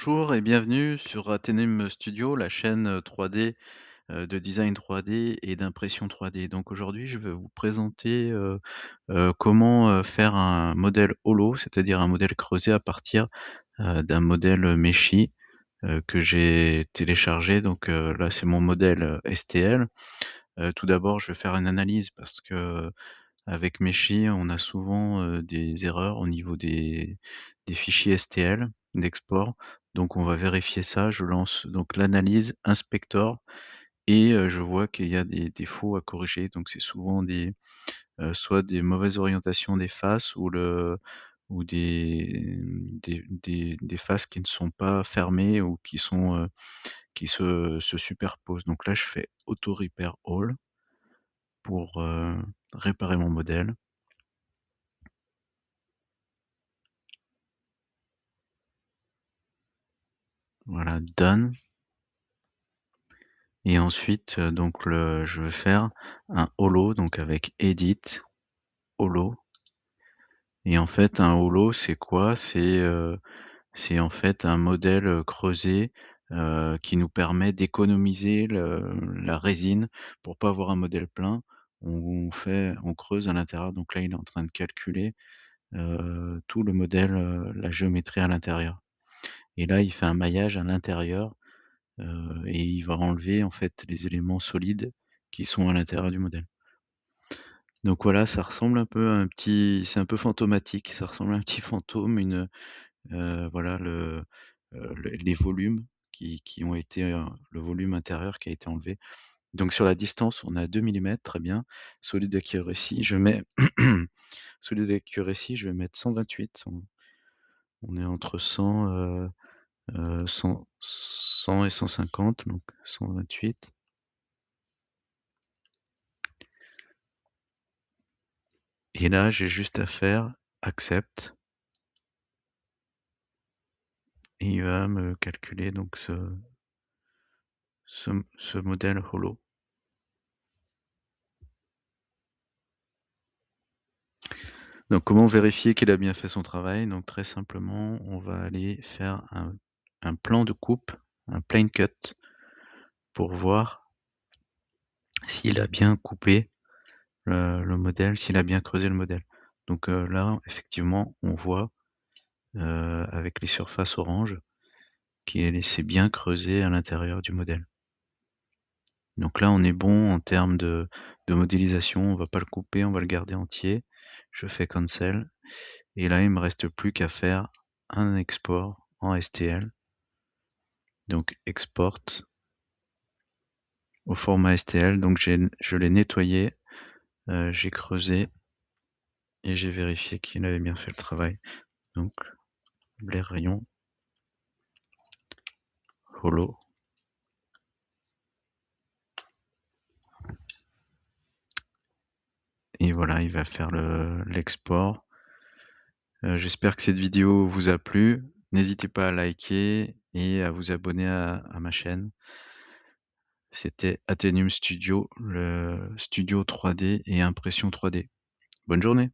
Bonjour et bienvenue sur Atheneum Studio, la chaîne 3D, de design 3D et d'impression 3D. Donc aujourd'hui, je vais vous présenter, comment, faire un modèle holo, c'est-à-dire un modèle creusé à partir, d'un modèle, Meshy, que j'ai téléchargé. Donc, là, c'est mon modèle, STL. Tout d'abord, je vais faire une analyse parce que avec Meshy, on a souvent, des erreurs au niveau des fichiers STL d'export. Donc on va vérifier ça. Je lance donc l'analyse inspector et je vois qu'il y a des défauts à corriger. Donc c'est souvent soit des mauvaises orientations des faces ou des faces qui ne sont pas fermées ou qui se superposent. Donc là, je fais auto repair all pour, réparer mon modèle. Voilà, done. Et ensuite, donc je vais faire un holo, donc avec edit, holo. Et en fait, un holo, c'est quoi? C'est en fait un modèle, creusé, qui nous permet d'économiser la résine pour pas avoir un modèle plein. On creuse à l'intérieur, donc là, il est en train de calculer, tout le modèle, la géométrie à l'intérieur. Et là, il fait un maillage à l'intérieur. Et il va enlever en fait les éléments solides qui sont à l'intérieur du modèle. Donc voilà, ça ressemble un peu à c'est un peu fantomatique, ça ressemble à un petit fantôme, voilà les volumes qui ont été, le volume intérieur qui a été enlevé. Donc sur la distance, on a 2 millimètres, très bien. Solid accuracy, je mets solid accuracy, je vais mettre 128. On est entre 100 et 150, donc 128. Et là, j'ai juste à faire accept et il va me calculer donc ce modèle holo. Donc comment vérifier qu'il a bien fait son travail? Donc très simplement, on va aller faire un plan de coupe, un plane cut pour voir s'il a bien coupé le modèle, s'il a bien creusé le modèle. Donc là, effectivement, on voit, avec les surfaces orange qu'il s'est bien creusé à l'intérieur du modèle. Donc là, on est bon en termes de modélisation, on va pas le couper, on va le garder entier. Je fais cancel et là, il me reste plus qu'à faire un export en STL. Donc export au format STL. Donc je l'ai nettoyé, j'ai creusé et j'ai vérifié qu'il avait bien fait le travail. Donc les rayons holo. Et voilà, il va faire l'export. J'espère que cette vidéo vous a plu. N'hésitez pas à liker et à vous abonner à ma chaîne. C'était Atheneum Studio, le studio 3D et impression 3D. Bonne journée!